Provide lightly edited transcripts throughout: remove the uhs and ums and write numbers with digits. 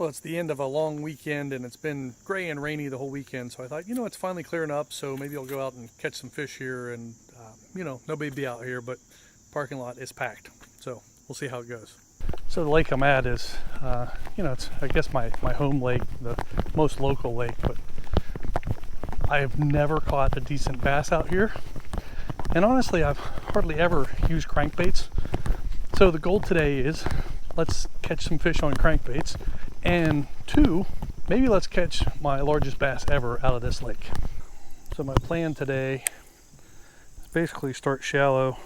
Well, it's the end of a long weekend and it's been gray and rainy the whole weekend, so I thought, it's finally clearing up, so maybe I'll go out and catch some fish here. And nobody be out here, but parking lot is packed, so we'll see how it goes. So the lake I'm at is it's, I guess, my home lake, the most local lake, but I have never caught a decent bass out here, and honestly I've hardly ever used crankbaits. So the goal today is, let's catch some fish on crankbaits, and two, maybe let's catch my largest bass ever out of this lake. So my plan today is basically start shallow,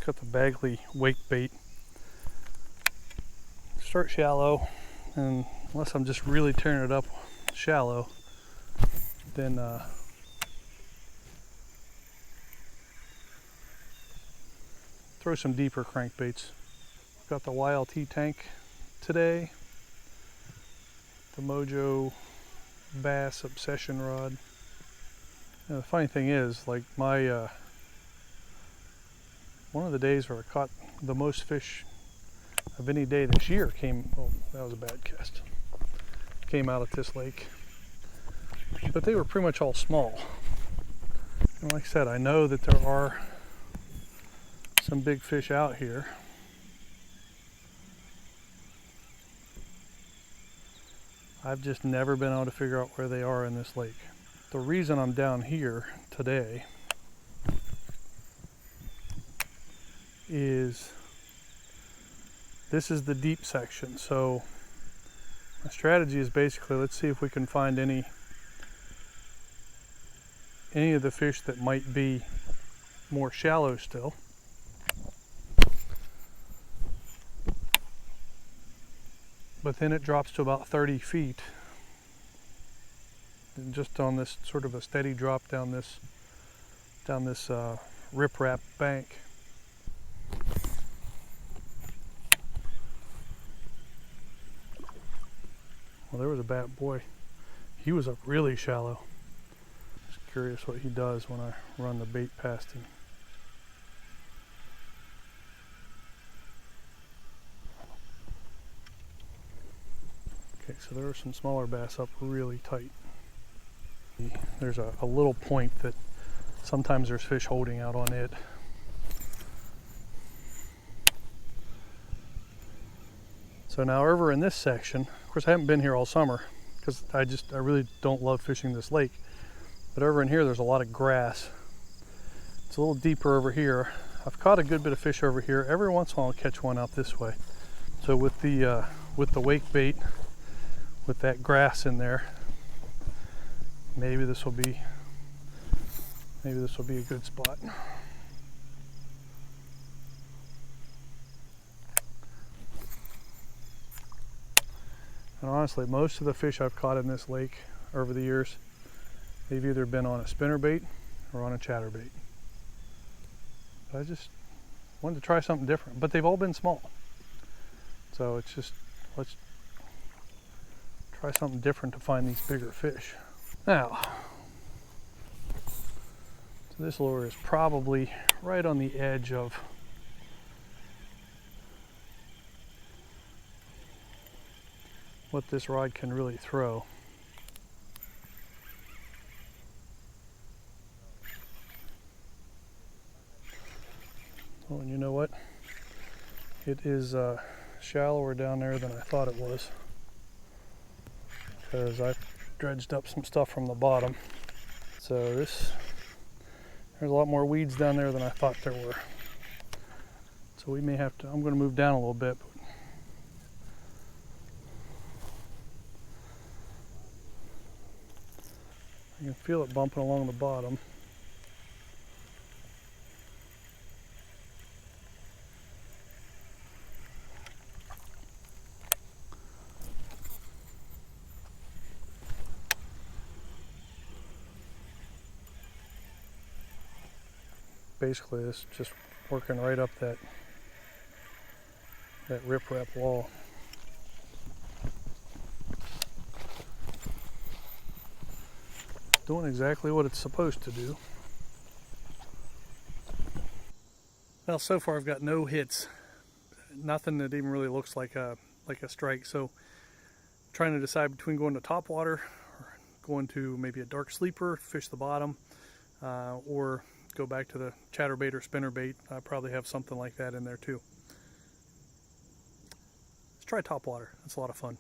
got the Bagley wake bait, start shallow, and unless I'm just really tearing it up shallow, then throw some deeper crankbaits. Got the YLT tank today, the Mojo Bass Obsession rod. And the funny thing is, like, my one of the days where I caught the most fish of any day this year that was a bad cast, came out at this lake, but they were pretty much all small. And like I said, I know that there are some big fish out here. I've just never been able to figure out where they are in this lake. The reason I'm down here today is this is the deep section. So my strategy is basically, let's see if we can find any of the fish that might be more shallow still. But then it drops to about 30 feet, and just on this sort of a steady drop down this riprap bank. Well, there was a bat boy. He was up really shallow. Just curious what he does when I run the bait past him. Okay, so there are some smaller bass up really tight. There's a little point that sometimes there's fish holding out on it. So now over in this section, of course I haven't been here all summer because I really don't love fishing this lake. But over in here there's a lot of grass. It's a little deeper over here. I've caught a good bit of fish over here. Every once in a while I'll catch one out this way. So with the wake bait, with that grass in there, maybe this will be a good spot. And honestly, most of the fish I've caught in this lake over the years, they've either been on a spinnerbait or on a chatterbait. I just wanted to try something different, but they've all been small. So it's just, let's try something different to find these bigger fish. Now, so this lure is probably right on the edge of what this rod can really throw. Oh, and you know what? It is shallower down there than I thought it was, because I dredged up some stuff from the bottom. So there's a lot more weeds down there than I thought there were. So we may have to, I'm going to move down a little bit. You can feel it bumping along the bottom. Basically, it's just working right up that riprap wall. Doing exactly what it's supposed to do. Well, so far I've got no hits, nothing that even really looks like a strike. So trying to decide between going to top water or going to maybe a dark sleeper, fish the bottom, or go back to the chatterbait or spinnerbait. I probably have something like that in there too. Let's try top water. That's a lot of fun.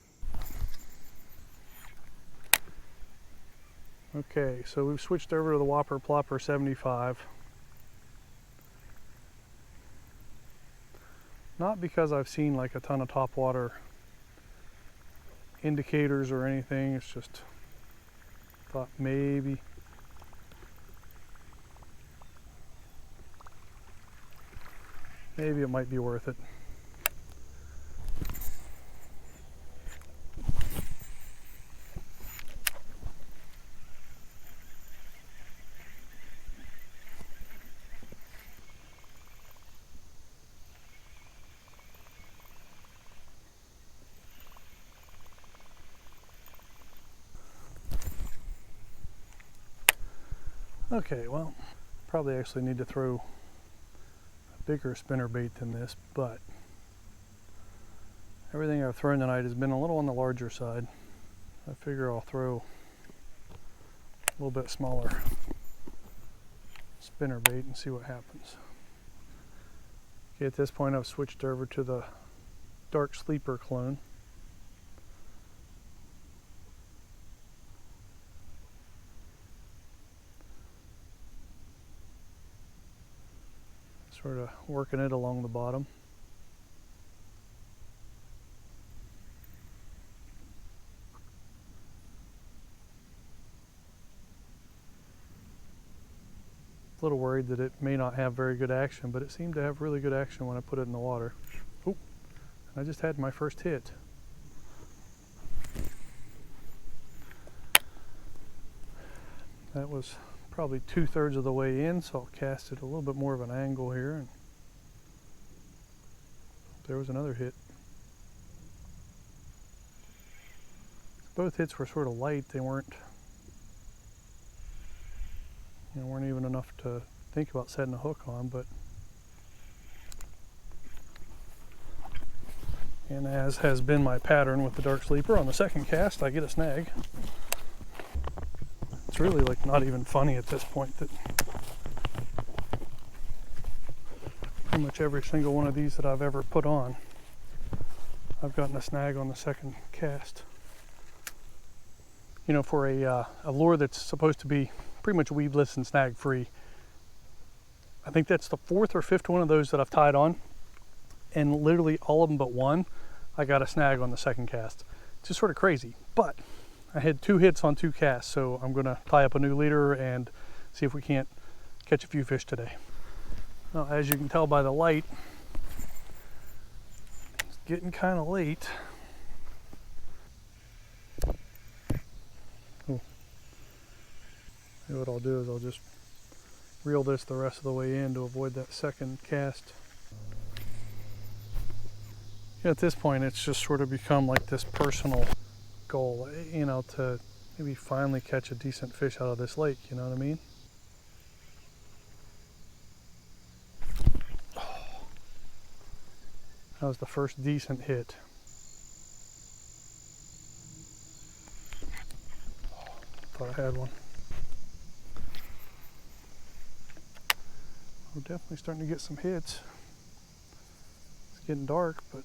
Okay, so we've switched over to the Whopper Plopper 75. Not because I've seen like a ton of top water indicators or anything, it's just thought maybe it might be worth it. Okay, well, probably actually need to throw a bigger spinnerbait than this, but everything I've thrown tonight has been a little on the larger side. I figure I'll throw a little bit smaller spinnerbait and see what happens. Okay, at this point I've switched over to the dark sleeper clone. Sort of working it along the bottom. A little worried that it may not have very good action, but it seemed to have really good action when I put it in the water. Oh, I just had my first hit. That was probably 2/3 of the way in, so I'll cast it a little bit more of an angle here, and there was another hit. Both hits were sort of light. They weren't even enough to think about setting a hook on, but and as has been my pattern with the dark sleeper, on the second cast I get a snag. It's really like not even funny at this point that pretty much every single one of these that I've ever put on, I've gotten a snag on the second cast. You know, for a lure that's supposed to be pretty much weedless and snag free, I think that's the 4th or 5th one of those that I've tied on, and literally all of them but one I got a snag on the second cast. It's just sort of crazy, but I had 2 hits on 2 casts, so I'm gonna tie up a new leader and see if we can't catch a few fish today. Now, as you can tell by the light, it's getting kind of late. Oh. Maybe what I'll do is I'll just reel this the rest of the way in to avoid that second cast. Yeah, at this point, it's just sort of become like this personal goal, you know, to maybe finally catch a decent fish out of this lake, you know what I mean? Oh, that was the first decent hit. Oh, thought I had one. We're definitely starting to get some hits. It's getting dark, but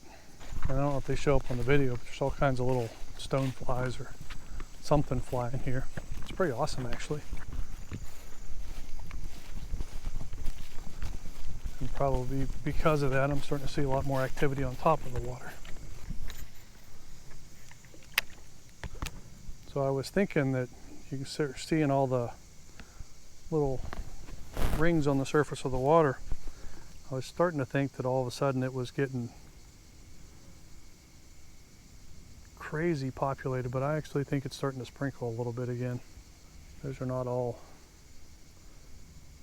I don't know if they show up on the video, but there's all kinds of little stone flies or something flying here. It's pretty awesome, actually. And probably because of that, I'm starting to see a lot more activity on top of the water. So I was thinking that you can start seeing all the little rings on the surface of the water. I was starting to think that all of a sudden it was getting crazy populated, but I actually think it's starting to sprinkle a little bit again. Those are not all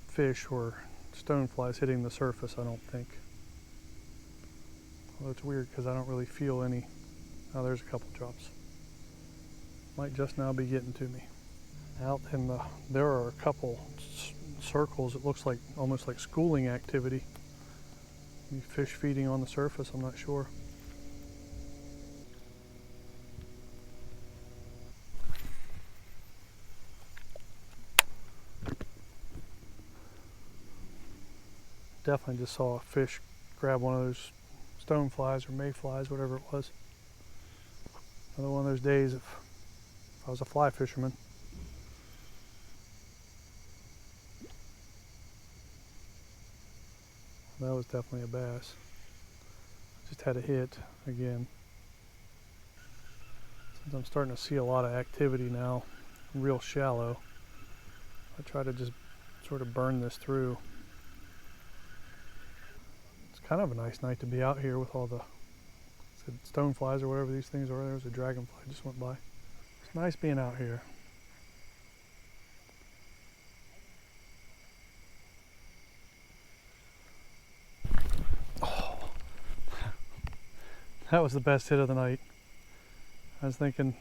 fish or stoneflies hitting the surface, I don't think. Although it's weird because I don't really feel any. Oh, there's a couple drops. Might just now be getting to me. Out in the, there are a couple circles. It looks like almost like schooling activity. Maybe fish feeding on the surface, I'm not sure. Definitely just saw a fish grab one of those stoneflies or mayflies, whatever it was. Another one of those days if I was a fly fisherman. That was definitely a bass. Just had a hit again. Since I'm starting to see a lot of activity now, real shallow, I try to just sort of burn this through. It's kind of a nice night to be out here with all the stoneflies or whatever these things are. There was a dragonfly just went by. It's nice being out here. Oh, that was the best hit of the night. I was thinking,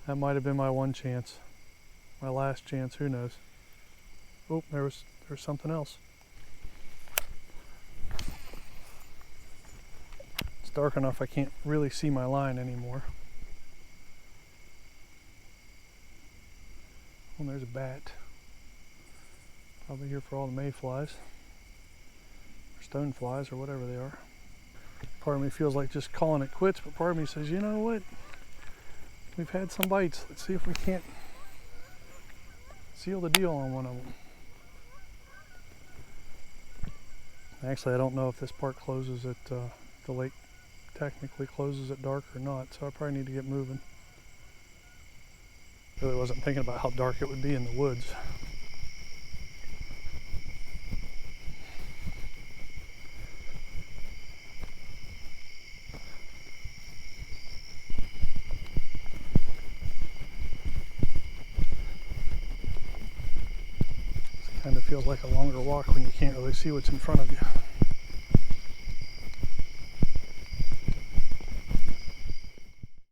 that might have been my one chance, my last chance, who knows. Oh, there was something else. It's dark enough I can't really see my line anymore. Oh, there's a bat. Probably here for all the mayflies, or stoneflies, or whatever they are. Part of me feels like just calling it quits, but part of me says, you know what? We've had some bites. Let's see if we can't seal the deal on one of them. Actually, I don't know if this park closes at, the lake technically closes at dark or not, so I probably need to get moving. Really wasn't thinking about how dark it would be in the woods. Kind of feels like a longer walk when you can't really see what's in front of you.